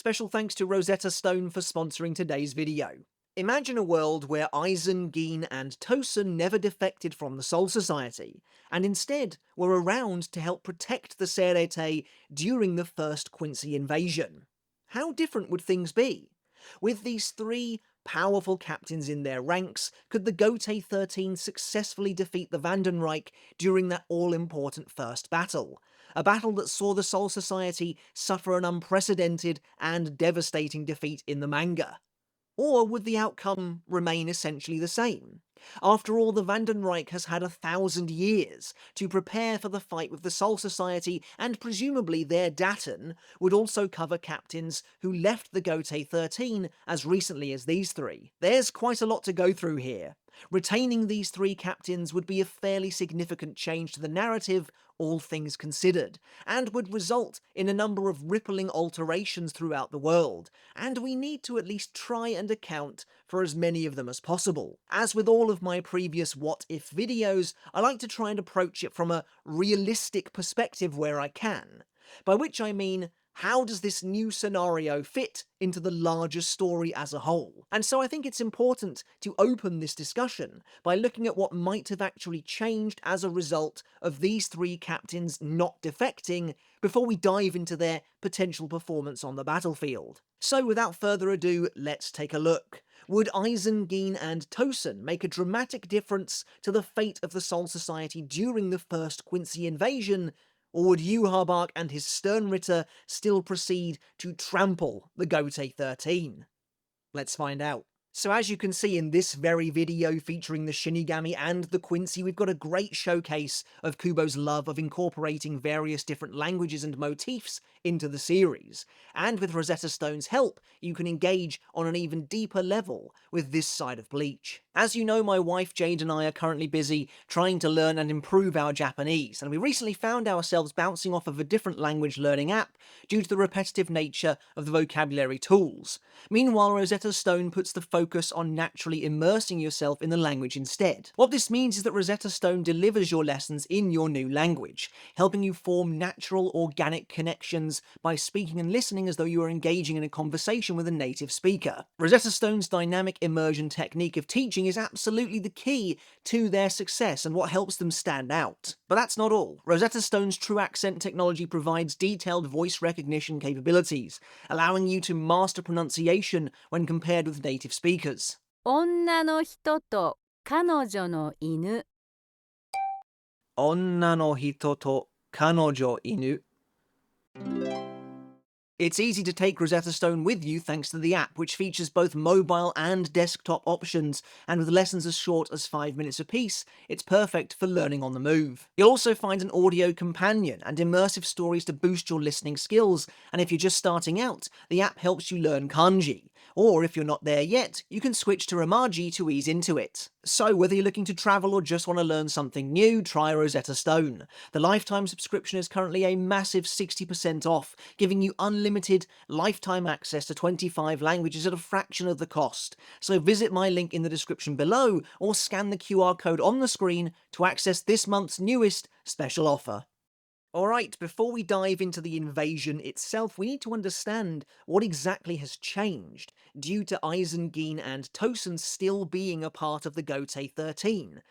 Special thanks to Rosetta Stone for sponsoring today's video. Imagine a world where Aizen, Gin, and Tōsen never defected from the Soul Society, and instead were around to help protect the Sternritter during the first Quincy invasion. How different would things be? With these three powerful captains in their ranks, could the Gotei 13 successfully defeat the Vandenreich during that all-important first battle? A battle that saw the Soul Society suffer an unprecedented and devastating defeat in the manga. Or would the outcome remain essentially the same? After all, the Vandenreich has had 1,000 years to prepare for the fight with the Soul Society, and presumably their daten would also cover captains who left the Gotei 13 as recently as these three. There's quite a lot to go through here. Retaining these three captains would be a fairly significant change to the narrative, all things considered, and would result in a number of rippling alterations throughout the world, and we need to at least try and account for as many of them as possible. As with all of my previous What If videos, I like to try and approach it from a realistic perspective where I can, by which I mean, how does this new scenario fit into the larger story as a whole? And so I think it's important to open this discussion by looking at what might have actually changed as a result of these three captains not defecting before we dive into their potential performance on the battlefield. So without further ado, let's take a look. Would Aizen, Gin, and Tōsen make a dramatic difference to the fate of the Soul Society during the first Quincy invasion? Or would Yhwach and his Sternritter still proceed to trample the Gotei 13? Let's find out. So as you can see in this very video featuring the Shinigami and the Quincy, we've got a great showcase of Kubo's love of incorporating various different languages and motifs into the series. And with Rosetta Stone's help, you can engage on an even deeper level with this side of Bleach. As you know, my wife Jade and I are currently busy trying to learn and improve our Japanese, and we recently found ourselves bouncing off of a different language learning app due to the repetitive nature of the vocabulary tools. Meanwhile, Rosetta Stone puts the focus on naturally immersing yourself in the language instead. What this means is that Rosetta Stone delivers your lessons in your new language, helping you form natural, organic connections by speaking and listening as though you are engaging in a conversation with a native speaker. Rosetta Stone's dynamic immersion technique of teaching is absolutely the key to their success and what helps them stand out. But that's not all. Rosetta Stone's True Accent technology provides detailed voice recognition capabilities, allowing you to master pronunciation when compared with native speakers. 女の人と彼女の犬。女の人と彼女犬. It's easy to take Rosetta Stone with you thanks to the app, which features both mobile and desktop options, and with lessons as short as 5 minutes apiece, it's perfect for learning on the move. You'll also find an audio companion and immersive stories to boost your listening skills, and if you're just starting out, the app helps you learn kanji. Or if you're not there yet, you can switch to Romaji to ease into it. So whether you're looking to travel or just want to learn something new, try Rosetta Stone. The lifetime subscription is currently a massive 60% off, giving you unlimited lifetime access to 25 languages at a fraction of the cost. So visit my link in the description below or scan the QR code on the screen to access this month's newest special offer. Alright, before we dive into the invasion itself, we need to understand what exactly has changed due to Aizen, Gin, and Tōsen still being a part of the Gotei 13,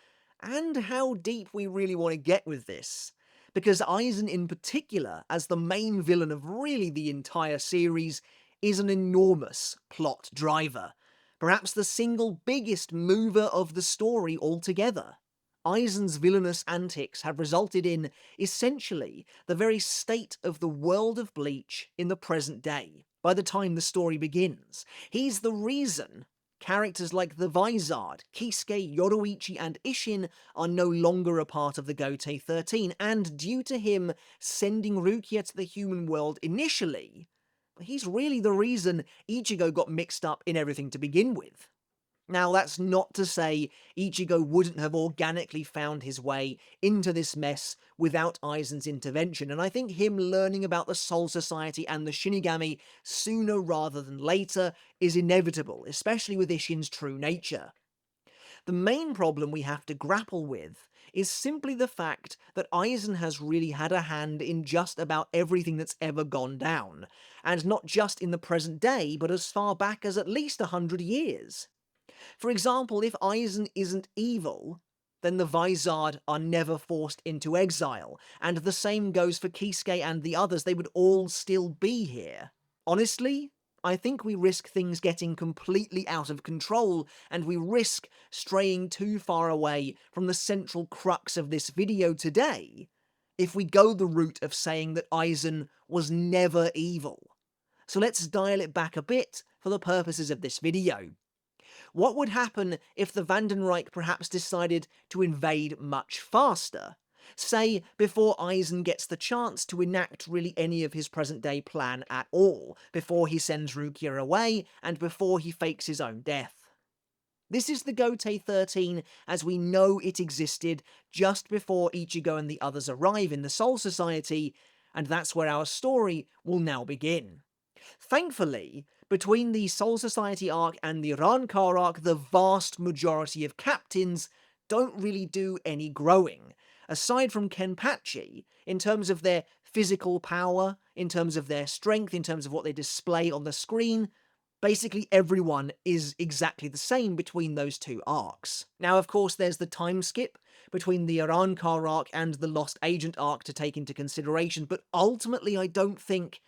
and how deep we really want to get with this. Because Aizen in particular, as the main villain of really the entire series, is an enormous plot driver. Perhaps the single biggest mover of the story altogether. Aizen's villainous antics have resulted in, essentially, the very state of the world of Bleach in the present day. By the time the story begins, he's the reason characters like the Vizard, Kisuke, Yoruichi, and Isshin are no longer a part of the Gotei 13, and due to him sending Rukia to the human world initially, he's really the reason Ichigo got mixed up in everything to begin with. Now, that's not to say Ichigo wouldn't have organically found his way into this mess without Aizen's intervention, and I think him learning about the Soul Society and the Shinigami sooner rather than later is inevitable, especially with Isshin's true nature. The main problem we have to grapple with is simply the fact that Aizen has really had a hand in just about everything that's ever gone down, and not just in the present day, but as far back as at least 100 years. For example, if Aizen isn't evil, then the Vizard are never forced into exile, and the same goes for Kisuke and the others, they would all still be here. Honestly, I think we risk things getting completely out of control, and we risk straying too far away from the central crux of this video today if we go the route of saying that Aizen was never evil. So let's dial it back a bit for the purposes of this video. What would happen if the Vandenreich perhaps decided to invade much faster? Say, before Aizen gets the chance to enact really any of his present-day plan at all, before he sends Rukia away, and before he fakes his own death. This is the Gotei 13 as we know it existed just before Ichigo and the others arrive in the Soul Society, and that's where our story will now begin. Thankfully, between the Soul Society arc and the Rankar arc, the vast majority of captains don't really do any growing. Aside from Kenpachi, in terms of their physical power, in terms of their strength, in terms of what they display on the screen, basically everyone is exactly the same between those two arcs. Now, of course, there's the time skip between the Arankar arc and the Lost Agent arc to take into consideration, but ultimately I don't think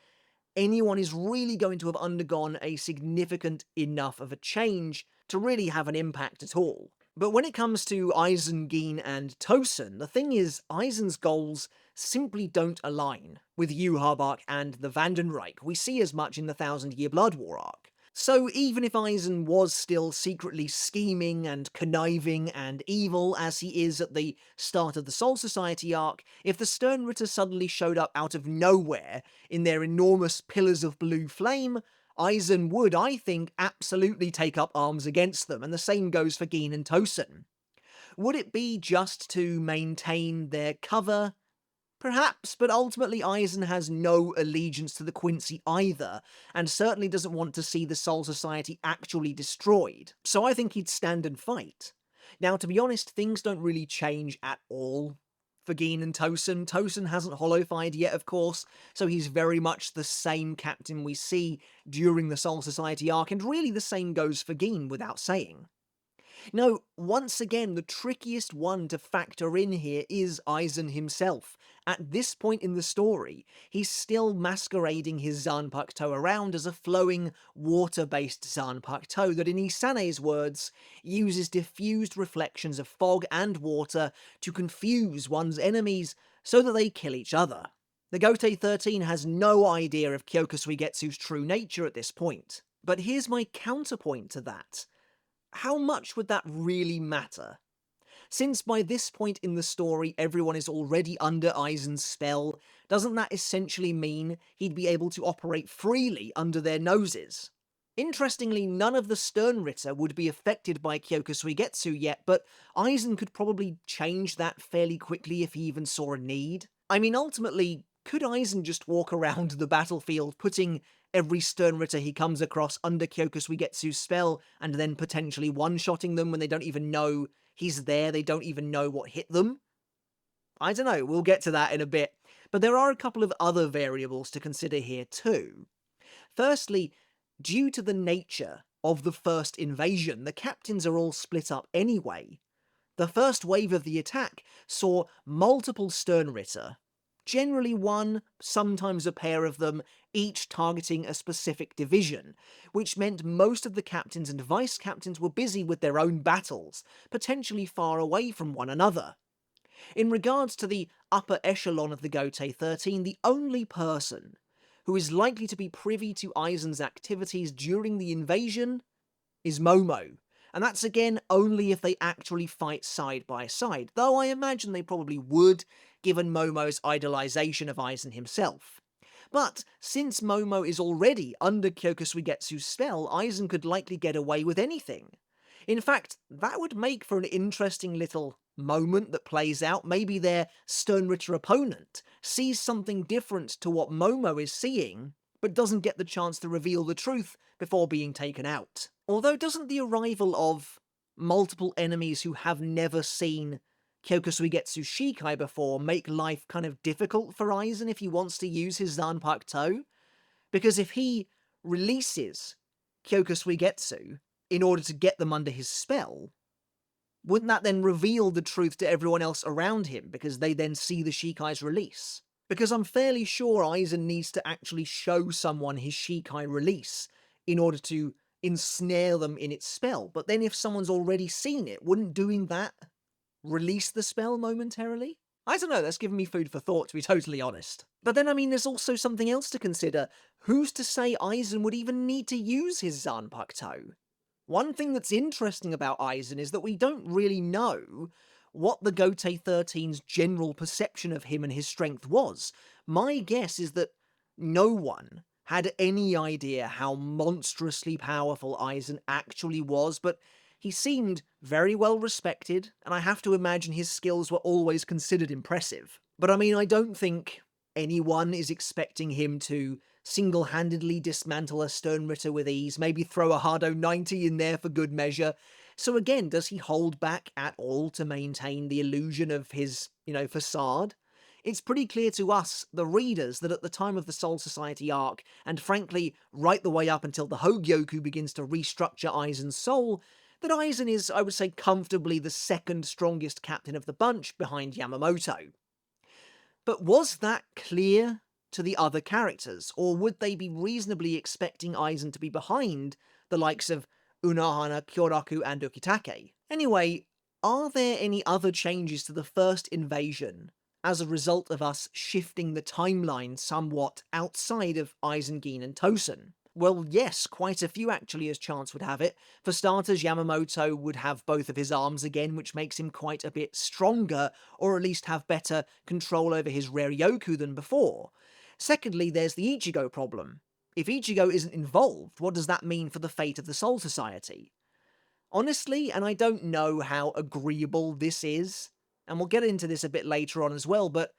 anyone is really going to have undergone a significant enough of a change to really have an impact at all. But when it comes to Aizen, Gin, and Tōsen, the thing is, Aizen's goals simply don't align with Yūhab arc and the Vandenreich. We see as much in the Thousand Year Blood War arc. So even if Aizen was still secretly scheming and conniving and evil as he is at the start of the Soul Society arc, if the Sternritter suddenly showed up out of nowhere in their enormous pillars of blue flame, Aizen would, I think, absolutely take up arms against them, and the same goes for Gin and Tōsen. Would it be just to maintain their cover? Perhaps, but ultimately Aizen has no allegiance to the Quincy either, and certainly doesn't want to see the Soul Society actually destroyed, so I think he'd stand and fight. Now, to be honest, things don't really change at all for Gin and Tōsen. Tōsen hasn't hollow-fired yet, of course, so he's very much the same captain we see during the Soul Society arc, and really the same goes for Gin, without saying. No, once again, the trickiest one to factor in here is Aizen himself. At this point in the story, he's still masquerading his Zanpakuto around as a flowing, water-based Zanpakuto that, in Isane's words, uses diffused reflections of fog and water to confuse one's enemies so that they kill each other. The Gotei 13 has no idea of Kyokusuigetsu's true nature at this point. But here's my counterpoint to that. How much would that really matter? Since by this point in the story everyone is already under Aizen's spell, doesn't that essentially mean he'd be able to operate freely under their noses? Interestingly, none of the Sternritter would be affected by Kyokusuigetsu yet, but Aizen could probably change that fairly quickly if he even saw a need. I mean, ultimately, could Aizen just walk around the battlefield putting every Sternritter he comes across under Kyokusuigetsu's spell, and then potentially one-shotting them when they don't even know he's there, they don't even know what hit them? I don't know, we'll get to that in a bit, but there are a couple of other variables to consider here too. Firstly, due to the nature of the first invasion, the captains are all split up anyway. The first wave of the attack saw multiple Sternritter, generally one, sometimes a pair of them, each targeting a specific division, which meant most of the captains and vice-captains were busy with their own battles, potentially far away from one another. In regards to the upper echelon of the Gotei 13, the only person who is likely to be privy to Aizen's activities during the invasion is Momo, and that's again only if they actually fight side by side, though I imagine they probably would, given Momo's idolization of Aizen himself. But since Momo is already under Kyokusuigetsu's spell, Aizen could likely get away with anything. In fact, that would make for an interesting little moment that plays out. Maybe their Sternritter opponent sees something different to what Momo is seeing, but doesn't get the chance to reveal the truth before being taken out. Although doesn't the arrival of multiple enemies who have never seen Kyokusuigetsu Shikai before make life kind of difficult for Aizen if he wants to use his Zanpakuto. Because if he releases Kyokusuigetsu in order to get them under his spell, wouldn't that then reveal the truth to everyone else around him, because they then see the Shikai's release? Because I'm fairly sure Aizen needs to actually show someone his Shikai release in order to ensnare them in its spell. But then if someone's already seen it, wouldn't doing that release the spell momentarily? I don't know, that's given me food for thought, to be totally honest. But then, I mean, there's also something else to consider. Who's to say Aizen would even need to use his Zanpakuto? One thing that's interesting about Aizen is that we don't really know what the Gote 13's general perception of him and his strength was. My guess is that no one had any idea how monstrously powerful Aizen actually was, but he seemed very well respected, and I have to imagine his skills were always considered impressive. But I mean, I don't think anyone is expecting him to single-handedly dismantle a Sternritter with ease, maybe throw a Hardo 90 in there for good measure. So again, does he hold back at all to maintain the illusion of his, facade? It's pretty clear to us, the readers, that at the time of the Soul Society arc, and frankly, right the way up until the Hogyoku begins to restructure Aizen's soul, that Aizen is, I would say, comfortably the second strongest captain of the bunch behind Yamamoto. But was that clear to the other characters, or would they be reasonably expecting Aizen to be behind the likes of Unohana, Kyoraku, and Ukitake? Anyway, are there any other changes to the first invasion as a result of us shifting the timeline somewhat outside of Aizen, Gin, and Tōsen? Well, yes, quite a few actually, as chance would have it. For starters, Yamamoto would have both of his arms again, which makes him quite a bit stronger, or at least have better control over his Reryoku than before. Secondly, there's the Ichigo problem. If Ichigo isn't involved, what does that mean for the fate of the Soul Society? Honestly, and I don't know how agreeable this is, and we'll get into this a bit later on as well, but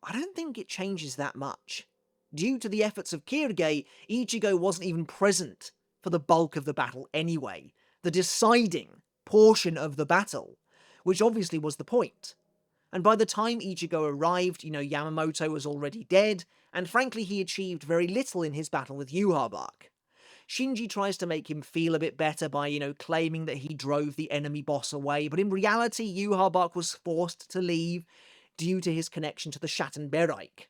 I don't think it changes that much. Due to the efforts of Kirige, Ichigo wasn't even present for the bulk of the battle anyway, the deciding portion of the battle, which obviously was the point. And by the time Ichigo arrived, Yamamoto was already dead, and frankly he achieved very little in his battle with Yhwach. Shinji tries to make him feel a bit better by, claiming that he drove the enemy boss away, but in reality Yhwach was forced to leave due to his connection to the Schattenbereich.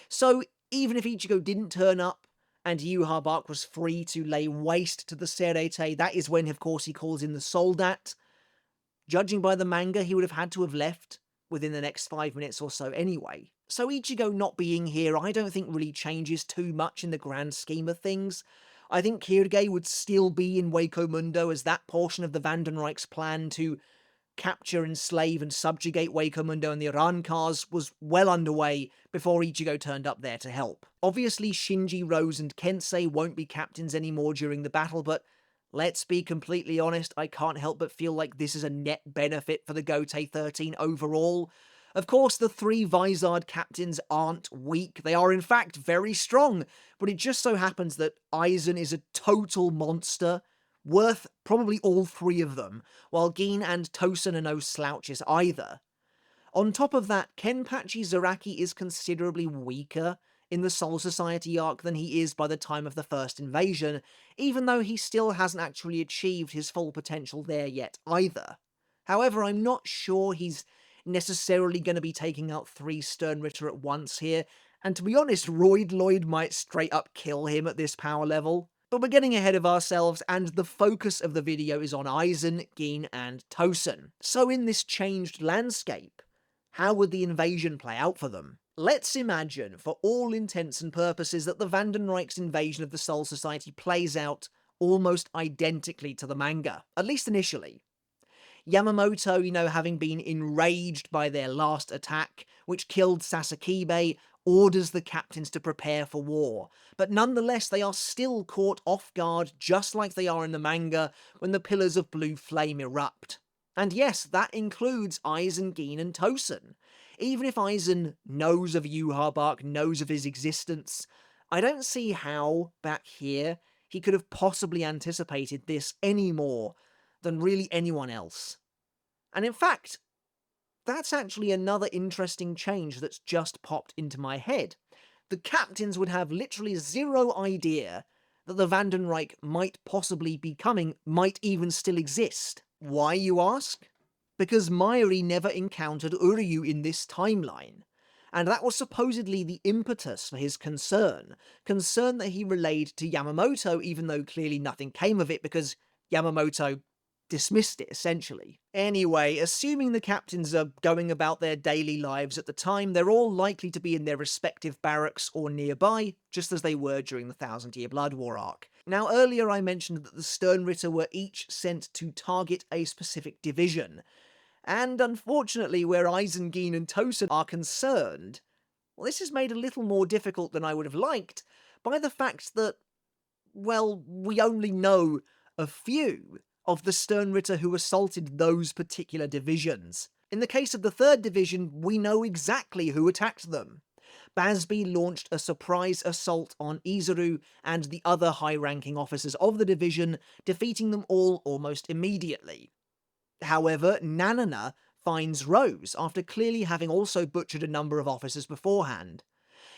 So even if Ichigo didn't turn up, and Yhwach was free to lay waste to the Serete, that is when, of course, he calls in the Soldat. Judging by the manga, he would have had to have left within the next 5 minutes or so anyway. So Ichigo not being here, I don't think really changes too much in the grand scheme of things. I think Kirige would still be in Hueco Mundo, as that portion of the Vandenreich's plan to capture, enslave, and subjugate Hueco Mundo and the Arancars was well underway before Ichigo turned up there to help. Obviously, Shinji, Rose, and Kensei won't be captains anymore during the battle, but let's be completely honest, I can't help but feel like this is a net benefit for the Gote 13 overall. Of course, the three Vizard captains aren't weak, they are in fact very strong, but it just so happens that Aizen is a total monster, worth probably all three of them, while Gin and Tōsen are no slouches either. On top of that, Kenpachi Zaraki is considerably weaker in the Soul Society arc than he is by the time of the first invasion, even though he still hasn't actually achieved his full potential there yet either. However, I'm not sure he's necessarily going to be taking out 3 Sternritter at once here, and to be honest, Royd Lloyd might straight up kill him at this power level. But we're getting ahead of ourselves, and the focus of the video is on Aizen, Gin, and Tōsen. So in this changed landscape, how would the invasion play out for them? Let's imagine, for all intents and purposes, that the Vandenreich's invasion of the Soul Society plays out almost identically to the manga, at least initially. Yamamoto, having been enraged by their last attack, which killed Sasakibe, orders the captains to prepare for war, but nonetheless they are still caught off guard just like they are in the manga when the pillars of blue flame erupt. And yes, that includes Aizen, Gin, and Tōsen. Even if Aizen knows of Yhwach, knows of his existence, I don't see how, back here, he could have possibly anticipated this any more than really anyone else. And in fact, that's actually another interesting change that's just popped into my head. The captains would have literally zero idea that the Vandenreich might possibly be coming, might even still exist. Why, you ask? Because Mairi never encountered Uryu in this timeline, and that was supposedly the impetus for his concern that he relayed to Yamamoto, even though clearly nothing came of it because Yamamoto dismissed it, essentially. Anyway, assuming the captains are going about their daily lives at the time, they're all likely to be in their respective barracks or nearby, just as they were during the Thousand Year Blood War arc. Now, earlier I mentioned that the Sternritter were each sent to target a specific division, and unfortunately, where Aizen, Gin, and Tōsen are concerned, well, this is made a little more difficult than I would have liked by the fact that, well, we only know a few of the Sternritter who assaulted those particular divisions. In the case of the 3rd Division, we know exactly who attacked them. Basby launched a surprise assault on Izuru and the other high-ranking officers of the division, defeating them all almost immediately. However, Nanana finds Rose after clearly having also butchered a number of officers beforehand.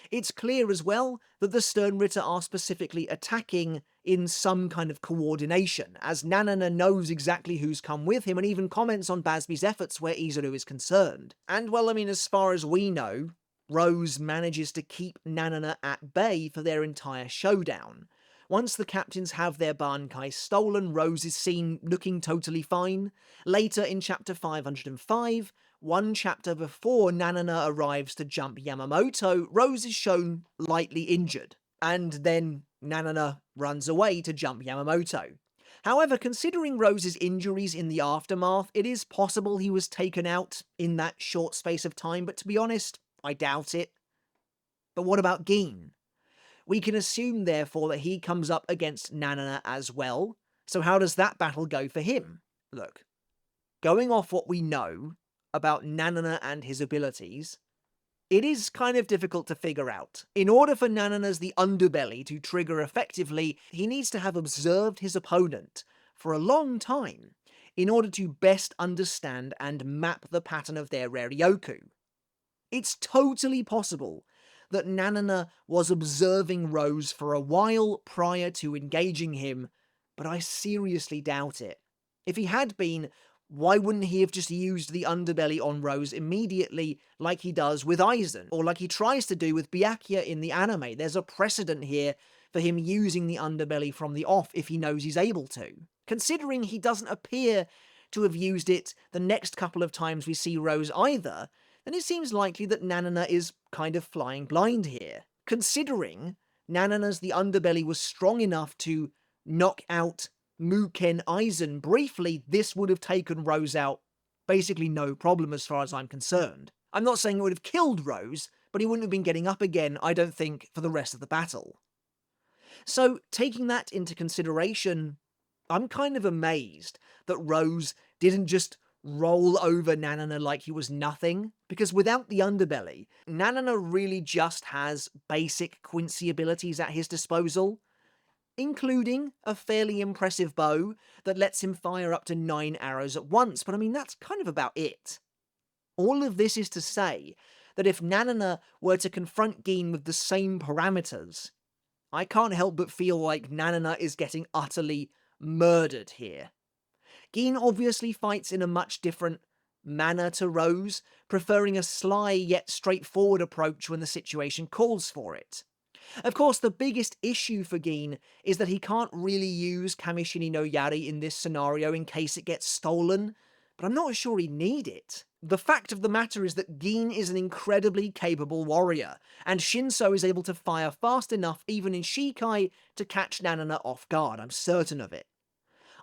It's clear as well that the Sternritter are specifically attacking in some kind of coordination, as Nanana knows exactly who's come with him and even comments on Basby's efforts where Izuru is concerned. And well, I mean, as far as we know, Rose manages to keep Nanana at bay for their entire showdown. Once the captains have their bankai stolen, Rose is seen looking totally fine. Later in chapter 505, one chapter before Nanana arrives to jump Yamamoto, Rose is shown lightly injured, and then Nanana runs away to jump Yamamoto. However, considering Rose's injuries in the aftermath, it is possible he was taken out in that short space of time, but to be honest, I doubt it. But what about Gin? We can assume, therefore, that he comes up against Nanana as well, so how does that battle go for him? Look, going off what we know about Nanana and his abilities, it is kind of difficult to figure out. In order for Nanana's the underbelly to trigger effectively, he needs to have observed his opponent for a long time in order to best understand and map the pattern of their Reryoku. It's totally possible that Nanana was observing Rose for a while prior to engaging him, but I seriously doubt it. If he had been, why wouldn't he have just used the underbelly on Rose immediately like he does with Aizen, or like he tries to do with Byakuya in the anime? There's a precedent here for him using the underbelly from the off if he knows he's able to. Considering he doesn't appear to have used it the next couple of times we see Rose either, then it seems likely that Nanana is kind of flying blind here. Considering Nanana's the underbelly was strong enough to knock out Muken Aizen briefly, this would have taken Rose out basically no problem as far as I'm concerned. I'm not saying it would have killed Rose, but he wouldn't have been getting up again, I don't think, for the rest of the battle. So, taking that into consideration, I'm kind of amazed that Rose didn't just roll over Nanana like he was nothing, because without the underbelly, Nanana really just has basic Quincy abilities at his disposal, including a fairly impressive bow that lets him fire up to 9 arrows at once, but I mean, that's kind of about it. All of this is to say that if Nanana were to confront Gin with the same parameters, I can't help but feel like Nanana is getting utterly murdered here. Gin obviously fights in a much different manner to Rose, preferring a sly yet straightforward approach when the situation calls for it. Of course, the biggest issue for Gin is that he can't really use Kamishini no Yari in this scenario in case it gets stolen, but I'm not sure he'd need it. The fact of the matter is that Gin is an incredibly capable warrior, and Shinso is able to fire fast enough even in Shikai to catch Nanana off guard, I'm certain of it.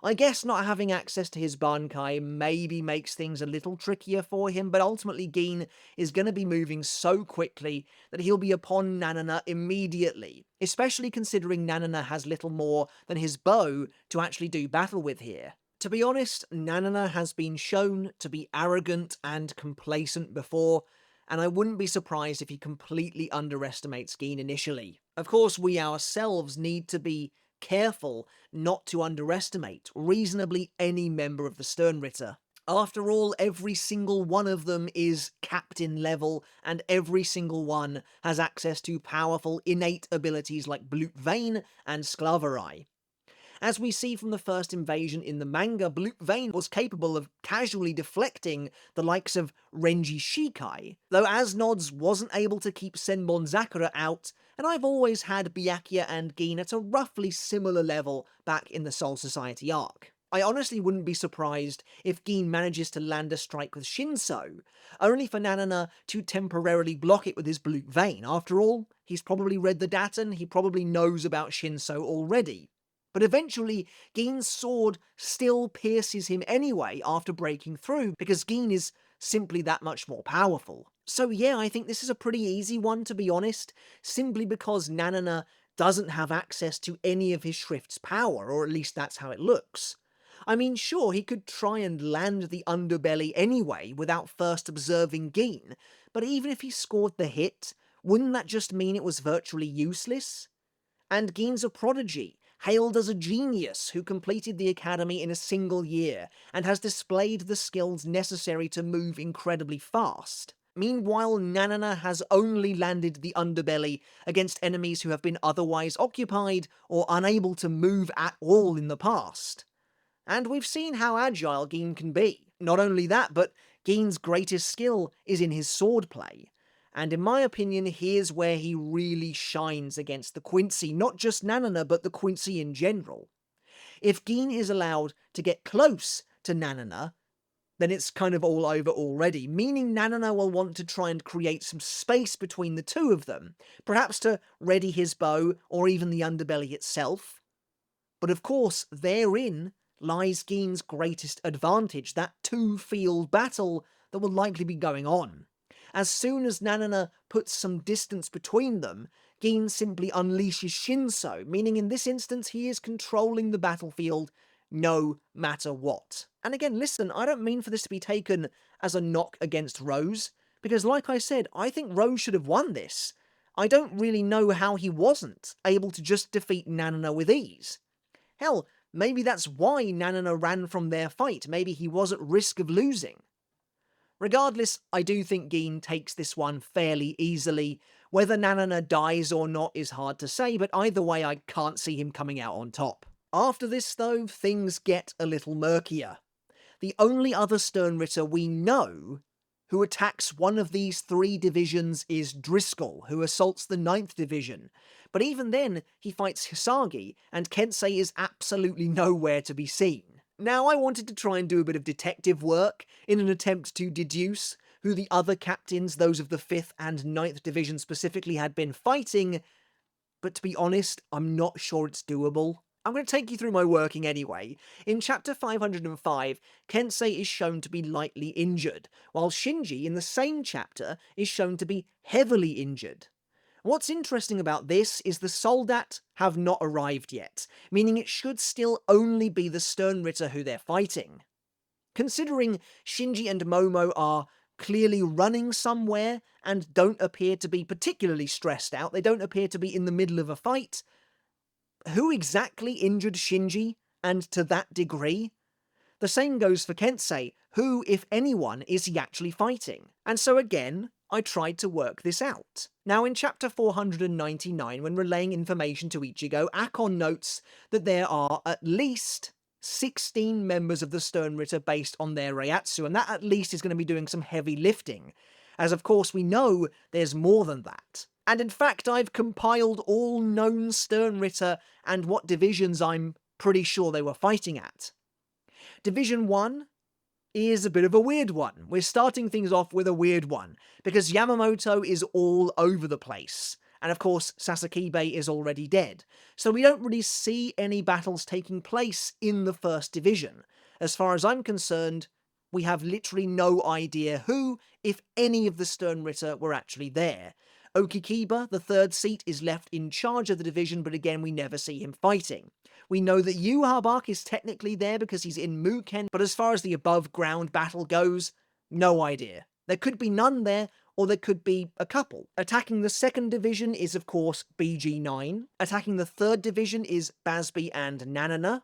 I guess not having access to his bankai maybe makes things a little trickier for him, but ultimately Gin is going to be moving so quickly that he'll be upon Nanana immediately, especially considering Nanana has little more than his bow to actually do battle with here. To be honest, Nanana has been shown to be arrogant and complacent before, and I wouldn't be surprised if he completely underestimates Gin initially. Of course, we ourselves need to be careful not to underestimate reasonably any member of the Sternritter. After all, every single one of them is captain level, and every single one has access to powerful innate abilities like Blue Vein and Sklaverei. As we see from the first invasion in the manga, Blue Vein was capable of casually deflecting the likes of Renji Shikai, though As Nods wasn't able to keep Senbon Zakura out, and I've always had Byakuya and Gin at a roughly similar level back in the Soul Society arc. I honestly wouldn't be surprised if Gin manages to land a strike with Shinso, only for Nanana to temporarily block it with his Blue Vein. After all, he's probably read the Daten, he probably knows about Shinso already. But eventually, Gin's sword still pierces him anyway after breaking through, because Gin is simply that much more powerful. So yeah, I think this is a pretty easy one, to be honest, simply because Nanana doesn't have access to any of his Shrift's power, or at least that's how it looks. I mean, sure, he could try and land the underbelly anyway without first observing Gin, but even if he scored the hit, wouldn't that just mean it was virtually useless? And Gin's a prodigy, hailed as a genius who completed the academy in a single year, and has displayed the skills necessary to move incredibly fast. Meanwhile, Nanana has only landed the underbelly against enemies who have been otherwise occupied or unable to move at all in the past. And we've seen how agile Gin can be. Not only that, but Gin's greatest skill is in his swordplay. And in my opinion, here's where he really shines against the Quincy, not just Nanana, but the Quincy in general. If Gin is allowed to get close to Nanana, then it's kind of all over already, meaning Nanana will want to try and create some space between the two of them, perhaps to ready his bow or even the underbelly itself. But of course, therein lies Gin's greatest advantage, that two-field battle that will likely be going on. As soon as Nanana puts some distance between them, Gin simply unleashes Shinso, meaning in this instance he is controlling the battlefield no matter what. And again, listen, I don't mean for this to be taken as a knock against Rose, because like I said, I think Rose should have won this. I don't really know how he wasn't able to just defeat Nanana with ease. Hell, maybe that's why Nanana ran from their fight, maybe he was at risk of losing. Regardless, I do think Gin takes this one fairly easily. Whether Nanana dies or not is hard to say, but either way I can't see him coming out on top. After this though, things get a little murkier. The only other Sternritter we know who attacks one of these three divisions is Driscoll, who assaults the 9th division. But even then, he fights Hisagi, and Kensei is absolutely nowhere to be seen. Now, I wanted to try and do a bit of detective work in an attempt to deduce who the other captains, those of the 5th and 9th division specifically, had been fighting, but to be honest, I'm not sure it's doable. I'm going to take you through my working anyway. In chapter 505, Kensei is shown to be lightly injured, while Shinji in the same chapter is shown to be heavily injured. What's interesting about this is the Soldat have not arrived yet, meaning it should still only be the Sternritter who they're fighting. Considering Shinji and Momo are clearly running somewhere and don't appear to be particularly stressed out, they don't appear to be in the middle of a fight, who exactly injured Shinji, and to that degree? The same goes for Kensei, who, if anyone, is he actually fighting? And so again, I tried to work this out. Now in chapter 499, when relaying information to Ichigo, Akon notes that there are at least 16 members of the Sternritter based on their Reiatsu, and that at least is going to be doing some heavy lifting, as of course we know there's more than that. And in fact, I've compiled all known Sternritter and what divisions I'm pretty sure they were fighting at. Division 1 is a bit of a weird one. We're starting things off with a weird one, because Yamamoto is all over the place. And of course, Sasakibe is already dead. So we don't really see any battles taking place in the 1st division. As far as I'm concerned, we have literally no idea who, if any of the Sternritter were actually there. Okikiba, the 3rd seat, is left in charge of the division, but again we never see him fighting. We know that Yu Harbak is technically there because he's in Muken, but as far as the above ground battle goes, no idea. There could be none there, or there could be a couple. Attacking the 2nd Division is, of course, BG9. Attacking the 3rd Division is Basby and Nanana.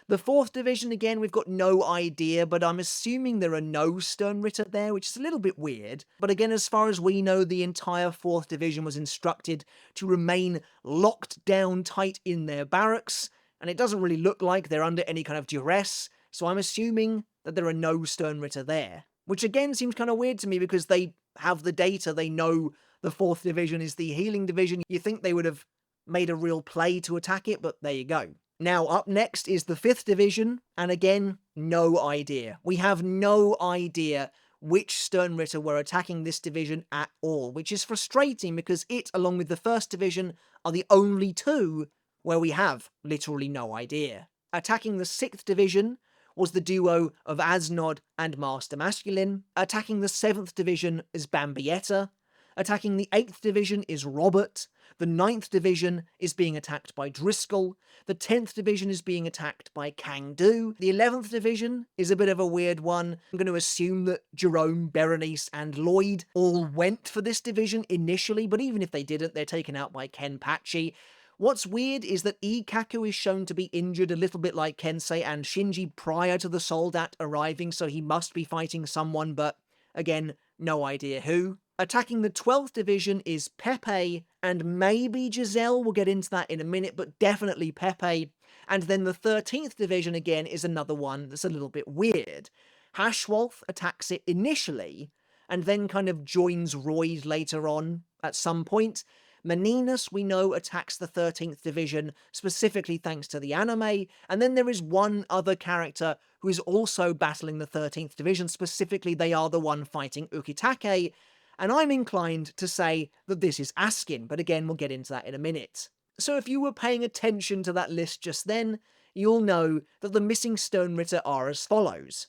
The 4th Division, again, we've got no idea, but I'm assuming there are no Sternritter there, which is a little bit weird. But again, as far as we know, the entire 4th Division was instructed to remain locked down tight in their barracks, and it doesn't really look like they're under any kind of duress, so I'm assuming that there are no Sternritter there. Which again seems kind of weird to me because they have the data, they know the 4th Division is the healing division. You think they would have made a real play to attack it, but there you go. Now, up next is the 5th Division, and again, no idea. We have no idea which Sternritter were attacking this division at all, which is frustrating because it, along with the 1st Division, are the only two where we have literally no idea. Attacking the 6th Division was the duo of Asnod and Master Masculine. Attacking the 7th Division is Bambietta. Attacking the 8th Division is Robert. The 9th Division is being attacked by Driscoll. The 10th Division is being attacked by Kangdu. The 11th Division is a bit of a weird one. I'm going to assume that Jerome, Berenice, and Lloyd all went for this division initially, but even if they didn't, they're taken out by Kenpachi. What's weird is that Ikaku is shown to be injured a little bit like Kensei and Shinji prior to the Soldat arriving, so he must be fighting someone, but again, no idea who. Attacking the 12th Division is Pepe, and maybe Giselle, we'll get into that in a minute, but definitely Pepe. And then the 13th Division again is another one that's a little bit weird. Hashwolf attacks it initially, and then kind of joins Royd later on at some point. Meninas, we know, attacks the 13th Division, specifically thanks to the anime, and then there is one other character who is also battling the 13th Division, specifically they are the one fighting Ukitake, and I'm inclined to say that this is Askin, but again, we'll get into that in a minute. So if you were paying attention to that list just then, you'll know that the missing Sternritter are as follows: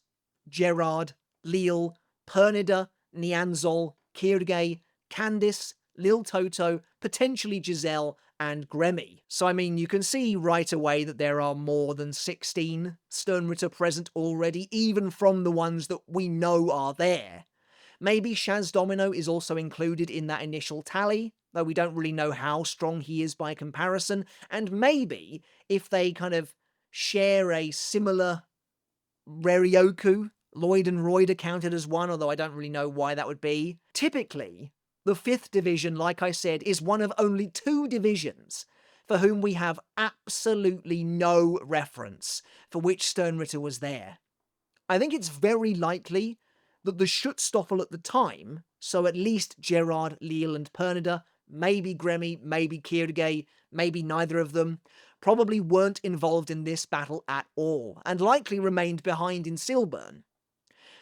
Gerard, Leal, Pernida, Nianzol, Kirge, Candice, Lil Toto, potentially Giselle, and Gremmy. So I mean, you can see right away that there are more than 16 Sternritter present already, even from the ones that we know are there. Maybe Shaz Domino is also included in that initial tally, though we don't really know how strong he is by comparison, and maybe if they kind of share a similar Reryoku, Lloyd and Royd are counted as one, although I don't really know why that would be. Typically, the 5th Division, like I said, is one of only 2 divisions for whom we have absolutely no reference for which Sternritter was there. I think it's very likely that the Schutzstoffel at the time, so at least Gerard, Leal, and Pernida, maybe Gremmy, maybe Kirge, maybe neither of them, probably weren't involved in this battle at all, and likely remained behind in Silburn.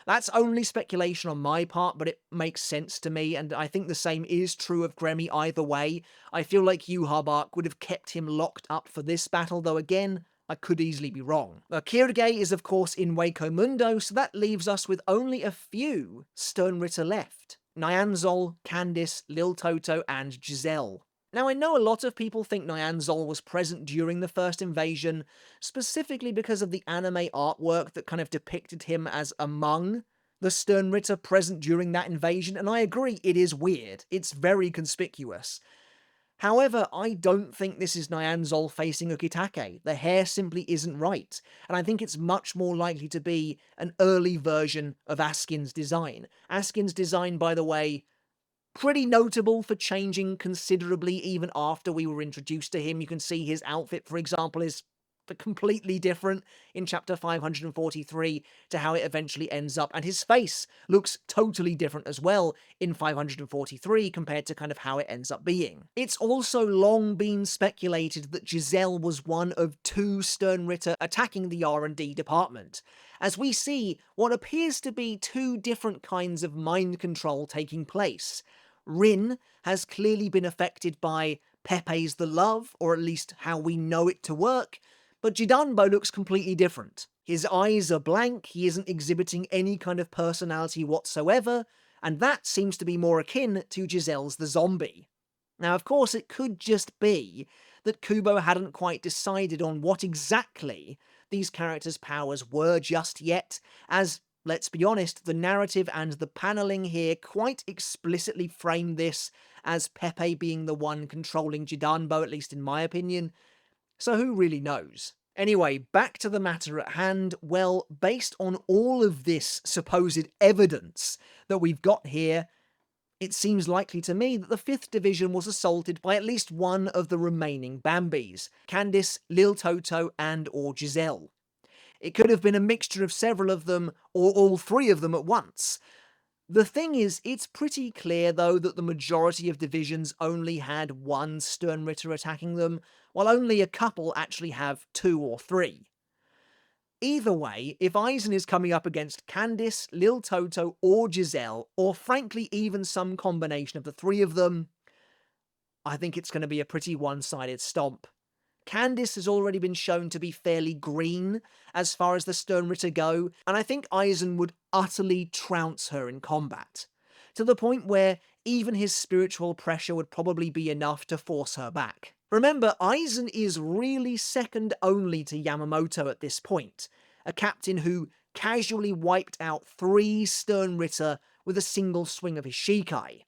That's only speculation on my part, but it makes sense to me, and I think the same is true of Gremmy either way. I feel like Yuhabak would have kept him locked up for this battle, though again, I could easily be wrong. Kirge is of course in Waco Mundo, so that leaves us with only a few Sternritter left. Nyanzol, Candice, Lil Toto, and Giselle. Now, I know a lot of people think Nyanzol was present during the first invasion, specifically because of the anime artwork that kind of depicted him as among the Sternritter present during that invasion, and I agree, it is weird. It's very conspicuous. However, I don't think this is Nyanzol facing Ukitake. The hair simply isn't right, and I think it's much more likely to be an early version of Askin's design. Askin's design, by the way, pretty notable for changing considerably even after we were introduced to him. You can see his outfit, for example, is completely different in chapter 543 to how it eventually ends up, and his face looks totally different as well in 543 compared to kind of how it ends up being. It's also long been speculated that Giselle was one of 2 Sternritter attacking the R&D department, as we see what appears to be 2 different kinds of mind control taking place. Rin has clearly been affected by Pepe's the love, or at least how we know it to work, but Jidanbo looks completely different. His eyes are blank, he isn't exhibiting any kind of personality whatsoever, and that seems to be more akin to Giselle's the zombie. Now, of course, it could just be that Kubo hadn't quite decided on what exactly these characters' powers were just yet, as let's be honest, the narrative and the paneling here quite explicitly frame this as Pepe being the one controlling Jidanbo, at least in my opinion, so who really knows? Anyway, back to the matter at hand. Well, based on all of this supposed evidence that we've got here, it seems likely to me that the 5th Division was assaulted by at least one of the remaining Bambis, Candice, Lil Toto, and or Giselle. It could have been a mixture of several of them, or all three of them at once. The thing is, it's pretty clear though that the majority of divisions only had one Sternritter attacking them, while only a couple actually have 2 or 3. Either way, if Aizen is coming up against Candice, Lil Toto, or Giselle, or frankly even some combination of the 3 of them, I think it's going to be a pretty one-sided stomp. Candice has already been shown to be fairly green as far as the Sternritter go, and I think Aizen would utterly trounce her in combat, to the point where even his spiritual pressure would probably be enough to force her back. Remember, Aizen is really second only to Yamamoto at this point, a captain who casually wiped out 3 Sternritter with a single swing of his Shikai.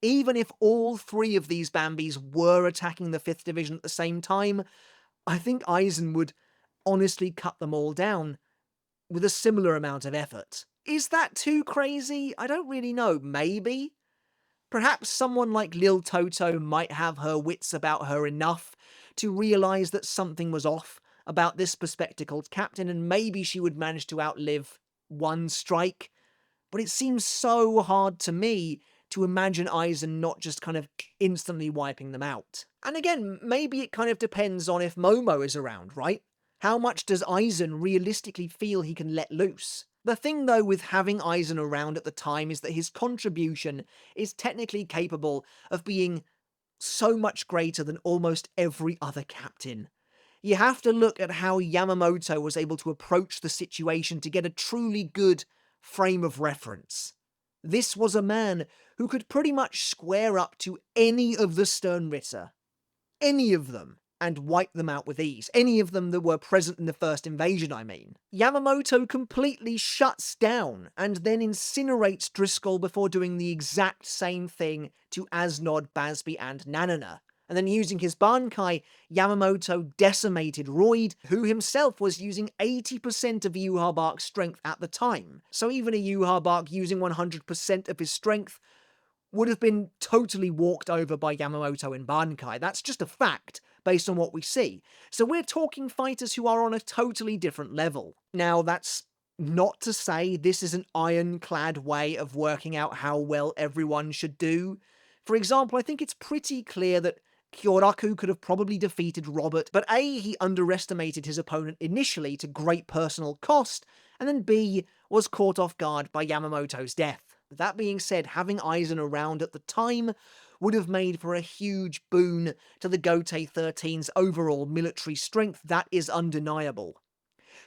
Even if all 3 of these Bambis were attacking the 5th Division at the same time, I think Aizen would honestly cut them all down with a similar amount of effort. Is that too crazy? I don't really know. Maybe? Perhaps someone like Lil Toto might have her wits about her enough to realise that something was off about this bespectacled captain, and maybe she would manage to outlive one strike. But it seems so hard to me to imagine Aizen not just kind of instantly wiping them out. And again, maybe it kind of depends on if Momo is around, right? How much does Aizen realistically feel he can let loose? The thing though with having Aizen around at the time is that his contribution is technically capable of being so much greater than almost every other captain. You have to look at how Yamamoto was able to approach the situation to get a truly good frame of reference. This was a man who could pretty much square up to any of the Sternritter. Any of them. And wipe them out with ease. Any of them that were present in the first invasion, I mean. Yamamoto completely shuts down and then incinerates Driscoll before doing the exact same thing to Asnod, Basby, and Nanana. And then using his bankai, Yamamoto decimated Royd, who himself was using 80% of Yuha Bark's strength at the time. So even a Yuha Bark using 100% of his strength would have been totally walked over by Yamamoto in bankai. That's just a fact, based on what we see. So we're talking fighters who are on a totally different level. Now, that's not to say this is an ironclad way of working out how well everyone should do. For example, I think it's pretty clear that Kyoraku could have probably defeated Robert, but A, he underestimated his opponent initially to great personal cost, and then B, was caught off guard by Yamamoto's death. That being said, having Aizen around at the time would have made for a huge boon to the Gotei 13's overall military strength. That is undeniable.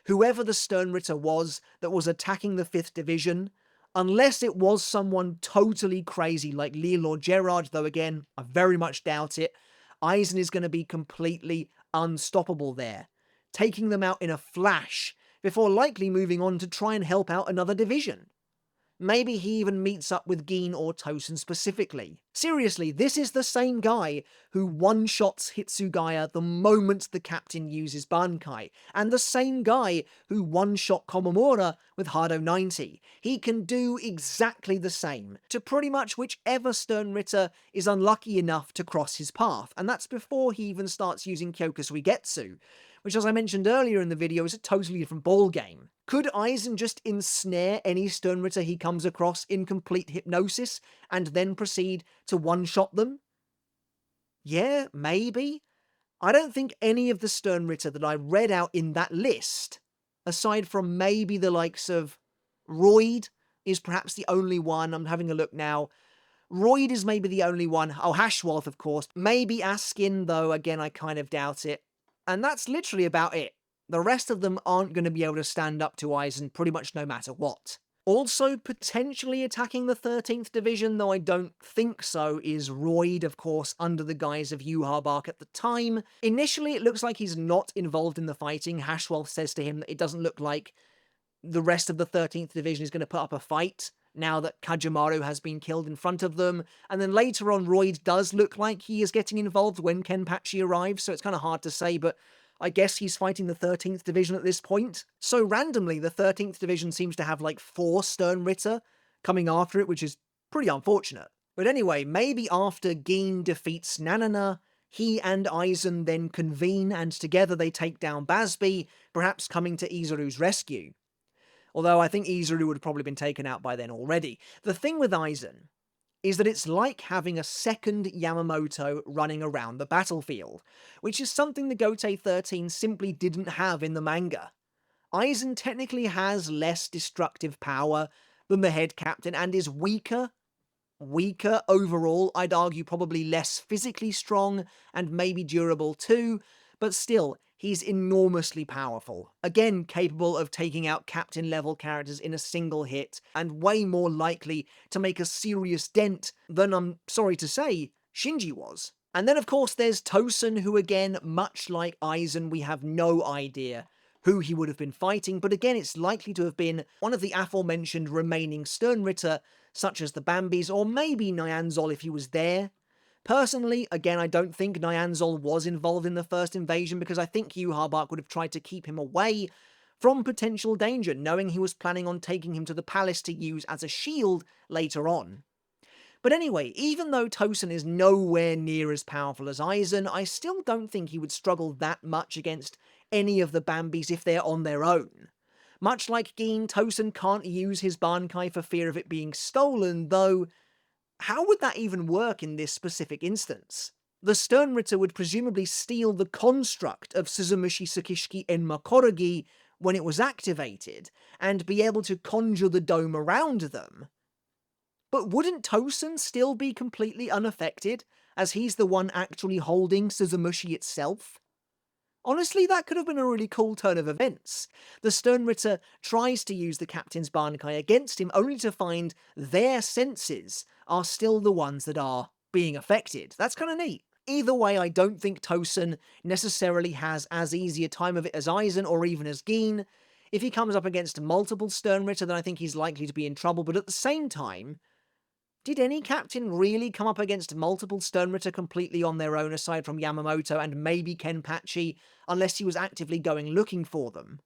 Whoever the Sternritter was that was attacking the 5th Division, unless it was someone totally crazy like Lille or Gerard, though again, I very much doubt it, Aizen is going to be completely unstoppable there, taking them out in a flash, before likely moving on to try and help out another division. Maybe he even meets up with Gin or Tōsen specifically. Seriously, this is the same guy who one-shots Hitsugaya the moment the captain uses Bankai, and the same guy who one-shot Komamura with Hado 90. He can do exactly the same to pretty much whichever Sternritter is unlucky enough to cross his path, and that's before he even starts using Kyokusuigetsu, which, as I mentioned earlier in the video, is a totally different ballgame. Could Aizen just ensnare any Sternritter he comes across in complete hypnosis and then proceed to one-shot them? Yeah, maybe. I don't think any of the Sternritter that I read out in that list, aside from maybe the likes of Royd, is perhaps the only one. I'm having a look now. Royd is maybe the only one. Oh, Hashwalth, of course. Maybe Askin, though, again, I kind of doubt it. And that's literally about it. The rest of them aren't going to be able to stand up to Aizen pretty much no matter what. Also potentially attacking the 13th Division, though I don't think so, is Royd, of course, under the guise of Yuha Bark at the time. Initially, it looks like he's not involved in the fighting. Hashwalth says to him that it doesn't look like the rest of the 13th Division is going to put up a fight now that Kajamaru has been killed in front of them. And then later on, Royd does look like he is getting involved when Kenpachi arrives, so it's kind of hard to say, but I guess he's fighting the 13th Division at this point. So randomly, the 13th Division seems to have like 4 Sternritter coming after it, which is pretty unfortunate. But anyway, maybe after Gin defeats Nanana, he and Aizen then convene and together they take down Basby, perhaps coming to Izuru's rescue. Although I think Izuru would have probably been taken out by then already. The thing with Aizen is that it's like having a second Yamamoto running around the battlefield, which is something the Gotei 13 simply didn't have in the manga. Aizen technically has less destructive power than the head captain and is weaker overall. I'd argue probably less physically strong and maybe durable too, but still, he's enormously powerful. Again, capable of taking out captain level characters in a single hit, and way more likely to make a serious dent than, I'm sorry to say, Shinji was. And then of course there's Tōsen, who again, much like Aizen, we have no idea who he would have been fighting, but again it's likely to have been one of the aforementioned remaining Sternritter, such as the Bambis, or maybe Nyanzol if he was there. Personally, again, I don't think Nyanzol was involved in the first invasion because I think Yhwach would have tried to keep him away from potential danger, knowing he was planning on taking him to the palace to use as a shield later on. But anyway, even though Tōsen is nowhere near as powerful as Aizen, I still don't think he would struggle that much against any of the Bambis if they're on their own. Much like Gin, Tōsen can't use his bankai for fear of it being stolen, though how would that even work in this specific instance? The Sternritter would presumably steal the construct of Suzumushi Tsukishiki Enmakorogi when it was activated, and be able to conjure the dome around them. But wouldn't Tōsen still be completely unaffected, as he's the one actually holding Suzumushi itself? Honestly, that could have been a really cool turn of events. The Sternritter tries to use the captain's bankai against him, only to find their senses are still the ones that are being affected. That's kind of neat. Either way, I don't think Tōsen necessarily has as easy a time of it as Aizen or even as Gin. If he comes up against multiple Sternritter, then I think he's likely to be in trouble, but at the same time, did any captain really come up against multiple Sternritter completely on their own aside from Yamamoto and maybe Kenpachi, unless he was actively going looking for them?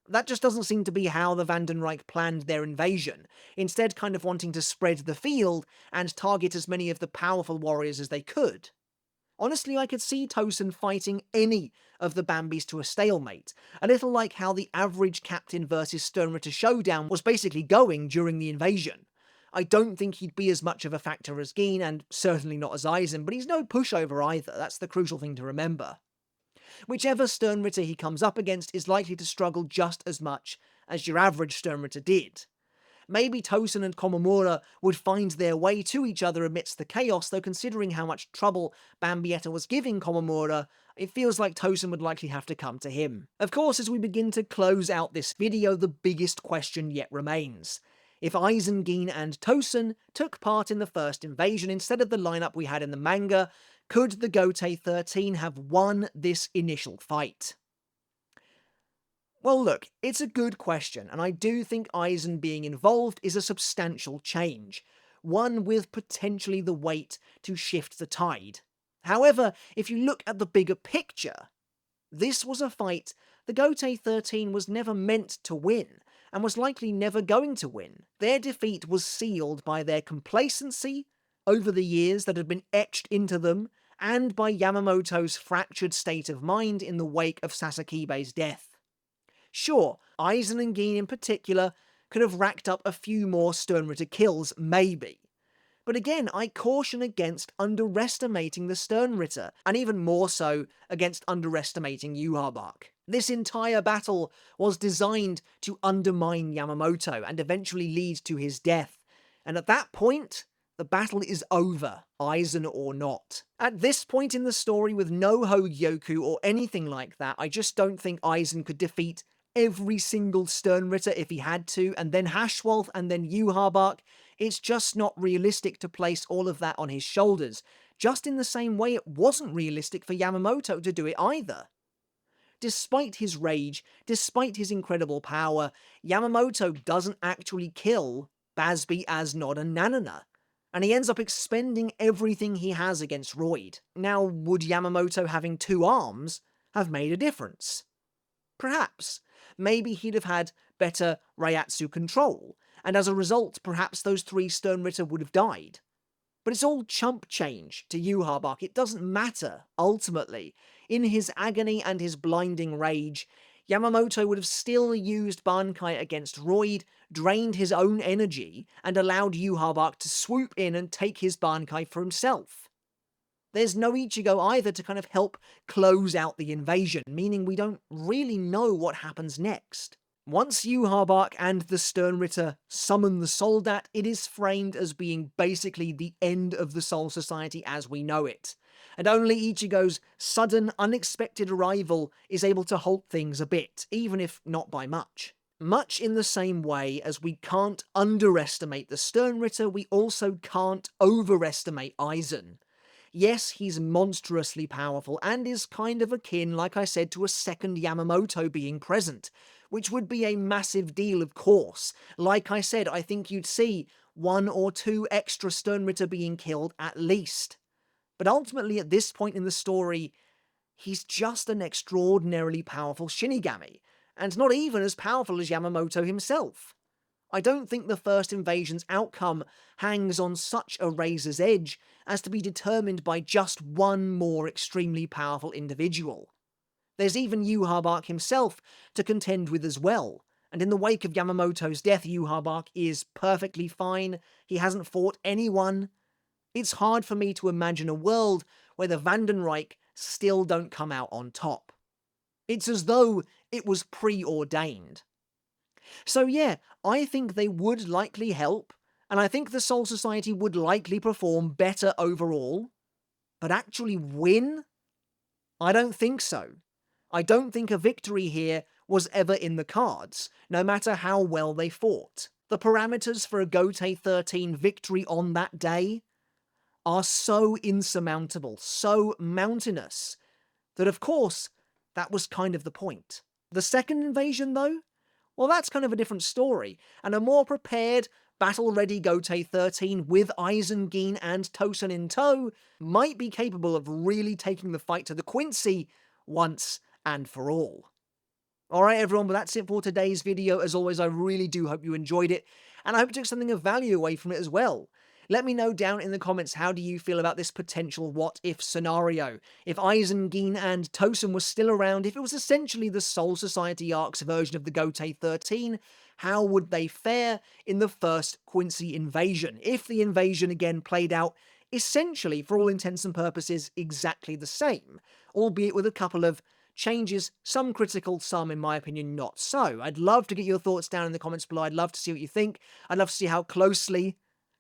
That just doesn't seem to be how the Vandenreich planned their invasion, instead kind of wanting to spread the field and target as many of the powerful warriors as they could. Honestly, I could see Tōsen fighting any of the Bambis to a stalemate, a little like how the average captain versus Sternritter showdown was basically going during the invasion. I don't think he'd be as much of a factor as Gin, and certainly not as Aizen, but he's no pushover either, that's the crucial thing to remember. Whichever Sternritter he comes up against is likely to struggle just as much as your average Sternritter did. Maybe Tōsen and Komamura would find their way to each other amidst the chaos, though considering how much trouble Bambietta was giving Komamura, it feels like Tōsen would likely have to come to him. Of course, as we begin to close out this video, the biggest question yet remains. If Aizen, Gin, and Tōsen took part in the first invasion instead of the lineup we had in the manga, could the Gotei 13 have won this initial fight? Well look, it's a good question, and I do think Aizen being involved is a substantial change, one with potentially the weight to shift the tide. However, if you look at the bigger picture, this was a fight the Gotei 13 was never meant to win, and was likely never going to win. Their defeat was sealed by their complacency over the years that had been etched into them, and by Yamamoto's fractured state of mind in the wake of Sasakibe's death. Sure, Aizen and Gin in particular could have racked up a few more Sternritter kills, maybe. But again, I caution against underestimating the Sternritter, and even more so against underestimating Yhwach. This entire battle was designed to undermine Yamamoto and eventually lead to his death, and at that point, the battle is over, Aizen or not. At this point in the story, with no Hogyoku or anything like that, I just don't think Aizen could defeat every single Sternritter if he had to, and then Hashwolf and then Yhwach. It's just not realistic to place all of that on his shoulders, just in the same way it wasn't realistic for Yamamoto to do it either. despite his rage, despite his incredible power, Yamamoto doesn't actually kill Bazby, Asnod, and Nanana, and he ends up expending everything he has against Royd. Now, would Yamamoto having 2 arms have made a difference? Perhaps. Maybe he'd have had better Reiatsu control, and as a result, perhaps those 3 Sternritter would have died. But it's all chump change to Yhwach. It doesn't matter, ultimately. In his agony and his blinding rage, Yamamoto would have still used Bankai against Royd, drained his own energy, and allowed Yhwach to swoop in and take his Bankai for himself. There's no Ichigo either to kind of help close out the invasion, meaning we don't really know what happens next. Once Yhwach and the Sternritter summon the Soldat, it is framed as being basically the end of the Soul Society as we know it, and only Ichigo's sudden, unexpected arrival is able to halt things a bit, even if not by much. Much in the same way as we can't underestimate the Sternritter, we also can't overestimate Aizen. Yes, he's monstrously powerful and is kind of akin, like I said, to a second Yamamoto being present, which would be a massive deal, of course. Like I said, I think you'd see 1 or 2 extra Sternritter being killed at least. But ultimately, at this point in the story, he's just an extraordinarily powerful Shinigami, and not even as powerful as Yamamoto himself. I don't think the first invasion's outcome hangs on such a razor's edge as to be determined by just 1 more extremely powerful individual. There's even Yhwach himself to contend with as well, and in the wake of Yamamoto's death, Yhwach is perfectly fine. He hasn't fought anyone. It's hard for me to imagine a world where the Vandenreich still don't come out on top. It's as though it was preordained. So yeah, I think they would likely help, and I think the Soul Society would likely perform better overall, but actually win? I don't think so. I don't think a victory here was ever in the cards, no matter how well they fought. The parameters for a Gotei 13 victory on that day are so insurmountable, so mountainous, that of course, that was kind of the point. The second invasion, though? Well, that's kind of a different story, and a more prepared, battle-ready Gotei 13 with Aizen, Gin, and Tōsen in tow might be capable of really taking the fight to the Quincy once and for all. Alright everyone, but that's it for today's video. As always, I really do hope you enjoyed it, and I hope you took something of value away from it as well. Let me know down in the comments, how do you feel about this potential what-if scenario? If Aizen, Gin, and Tōsen were still around, if it was essentially the Soul Society Arc's version of the Gotei 13, how would they fare in the first Quincy invasion? If the invasion again played out essentially, for all intents and purposes, exactly the same, albeit with a couple of changes, some critical, some, in my opinion, not so. I'd love to get your thoughts down in the comments below. I'd love to see what you think. I'd love to see how closely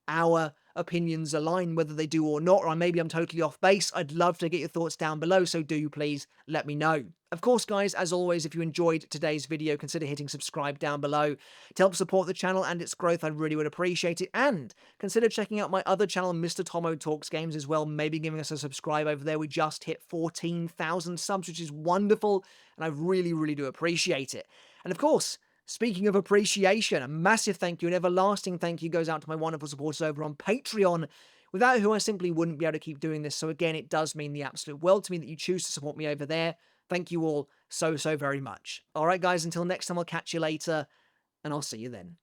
our opinions align, whether they do or not, or maybe I'm totally off base. I'd love to get your thoughts down below, so do please let me know. Of course, guys, as always, if you enjoyed today's video, consider hitting subscribe down below to help support the channel and its growth. I really would appreciate it, and consider checking out my other channel, Mr. Tomo Talks Games, as well. Maybe giving us a subscribe over there. We just hit 14,000 subs, which is wonderful, and I really, really do appreciate it. And of course, speaking of appreciation, a massive thank you, an everlasting thank you goes out to my wonderful supporters over on Patreon, without who I simply wouldn't be able to keep doing this. So again, it does mean the absolute world to me that you choose to support me over there. Thank you all so, so very much. Alright guys, until next time, I'll catch you later, and I'll see you then.